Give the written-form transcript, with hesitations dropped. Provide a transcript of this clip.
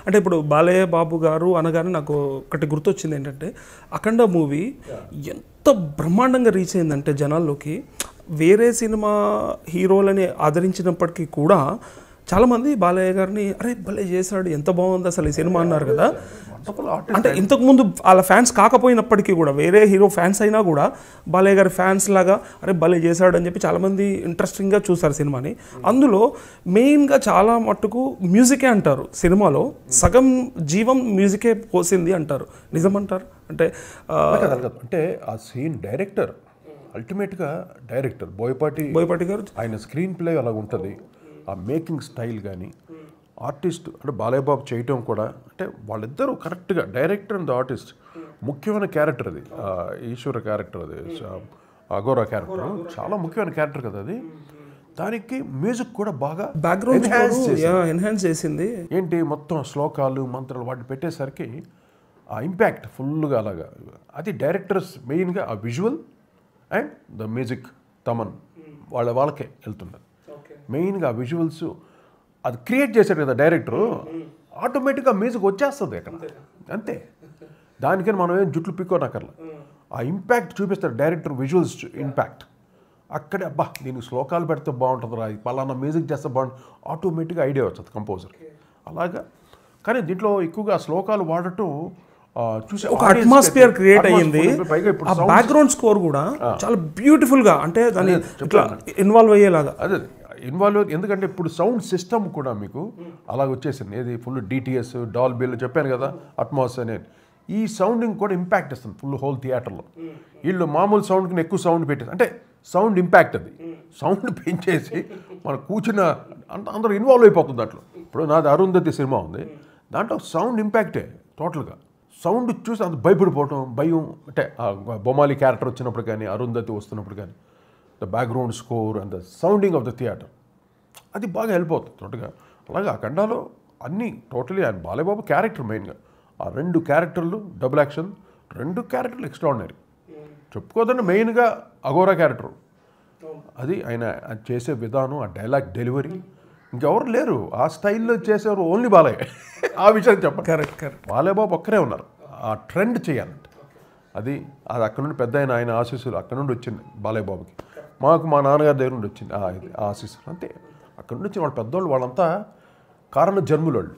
అంటే ఇప్పుడు బాలయ్య బాబు గారు అనగానే నాకు ఒకటి గుర్తొచ్చింది ఏంటంటే అఖండ మూవీ ఎంత బ్రహ్మాండంగా రీచ్ అయిందంటే జనాల్లోకి వేరే సినిమా హీరోలని ఆదరించినప్పటికీ కూడా చాలామంది బాలయ్య గారిని అరే భలే చేశాడు ఎంత బాగుంది అసలు ఈ సినిమా అన్నారు కదా. అంటే ఇంతకుముందు వాళ్ళ ఫ్యాన్స్ కాకపోయినప్పటికీ కూడా వేరే హీరో ఫ్యాన్స్ అయినా కూడా బాలయ్య గారి ఫ్యాన్స్ లాగా అరే భలే చేశాడు అని చెప్పి చాలామంది ఇంట్రెస్టింగ్గా చూస్తారు సినిమాని. అందులో మెయిన్గా చాలా మట్టుకు మ్యూజికే అంటారు, సినిమాలో సగం జీవం మ్యూజికే పోసింది అంటారు, నిజమంటారు? అంటే అంటే ఆ సీన్ డైరెక్టర్ అల్టిమేట్గా డైరెక్టర్ బోయపాటి గారు ఆయన స్క్రీన్ ప్లే అలా ఉంటుంది. ఆ మేకింగ్ స్టైల్ కానీ ఆర్టిస్ట్ అంటే బాలయ్య బాబు చేయటం కూడా అంటే వాళ్ళిద్దరూ కరెక్ట్గా డైరెక్టర్ అండ్ ఆర్టిస్ట్ ముఖ్యమైన క్యారెక్టర్ అది. ఈశ్వర క్యారెక్టర్ అది, అఘోరా క్యారెక్టర్ చాలా ముఖ్యమైన క్యారెక్టర్ కదా అది. దానికి మ్యూజిక్ కూడా బాగా బ్యాక్గ్రౌండ్ ఎన్హాన్స్ చేసింది. ఏంటి మొత్తం శ్లోకాలు మంత్రాలు వాటిని పెట్టేసరికి ఆ ఇంపాక్ట్ ఫుల్గా అలాగా అది డైరెక్టర్స్ మెయిన్గా ఆ visual and the music Thaman వాళ్ళకే వెళ్తున్నది. మెయిన్గా విజువల్స్ అది క్రియేట్ చేశాడు కదా డైరెక్టరు, ఆటోమేటిక్గా మ్యూజిక్ వచ్చేస్తుంది అక్కడ అంతే. దానికని మనం ఏం జుట్లు పిక్కోనక్కర్లా, ఆ ఇంపాక్ట్ చూపిస్తాడు డైరెక్టర్ విజువల్స్ ఇంపాక్ట్. అక్కడే అబ్బా దీనికి శ్లోకాలు పెడితే బాగుంటుంది రా, పలానా మ్యూజిక్ చేస్తే బాగుంటుంది, ఆటోమేటిక్గా ఐడియా వస్తుంది కంపోజర్కి అలాగా. కానీ దీంట్లో ఎక్కువగా శ్లోకాలు వాడటం చూసి ఒక అట్మాస్ఫియర్ క్రియేట్ అయ్యింది. ఆ బ్యాక్గ్రౌండ్ స్కోర్ కూడా చాలా బ్యూటిఫుల్గా అంటే దాన్ని ఇట్లా ఇన్వాల్వ్ అయ్యేలాగా అదే ఇన్వాల్వ్. ఎందుకంటే ఇప్పుడు సౌండ్ సిస్టమ్ కూడా మీకు అలాగ వచ్చేసింది, ఏది ఫుల్ డిటిఎస్ డాల్బీలు చెప్పాను కదా అట్మాస్ అనేది. ఈ సౌండింగ్ కూడా ఇంపాక్ట్ ఇస్తుంది ఫుల్ హోల్ థియేటర్లో. వీళ్ళు మామూలు సౌండ్కి ఎక్కువ సౌండ్ పెట్టేసి అంటే సౌండ్ ఇంపాక్ట్ అది సౌండ్ పెంచేసి మన కూర్చున్న అందరూ ఇన్వాల్వ్ అయిపోతుంది దాంట్లో. ఇప్పుడు నాది అరుంధతి సినిమా ఉంది, దాంట్లో సౌండ్ ఇంపాక్టే టోటల్గా. సౌండ్ చూసి అంత భయపడిపోవటం, భయం అంటే బొమ్మాలి క్యారెక్టర్ వచ్చినప్పుడు కానీ అరుంధతి వస్తున్నప్పుడు కానీ the background score and the sounding of the theatre అది బాగా హెల్ప్ అవుతుంది టోటల్గా. అలాగే ఆ ఖండాలో అన్నీ టోటలీ ఆయన బాలయ్యబాబు క్యారెక్టర్ మెయిన్గా ఆ 2 క్యారెక్టర్లు డబుల్ యాక్షన్, 2 క్యారెక్టర్లు ఎక్స్ట్రాడినరీ. చెప్పుకోదండి మెయిన్గా అఘోరా క్యారెక్టర్ అది ఆయన చేసే విధానం, ఆ డైలాగ్ డెలివరీ ఇంకెవరు లేరు ఆ స్టైల్లో చేసేవారు, ఓన్లీ బాలయ్య. ఆ విషయం చెప్పండి. కరెక్ట్. బాలయ్యబాబు ఒక్కరే ఉన్నారు ఆ ట్రెండ్ చేయాలంటే. అది అక్కడ నుండి పెద్ద ఆయన ఆశీస్సులు అక్కడ నుండి వచ్చింది బాలయ్యబాబుకి. మాకు మా నాన్నగారి దగ్గర నుండి వచ్చింది ఆశీస్సులు అంతే. అక్కడ నుండి వచ్చిన వాళ్ళ పెద్దవాళ్ళు వాళ్ళంతా కారణ జన్ములు వాళ్ళు.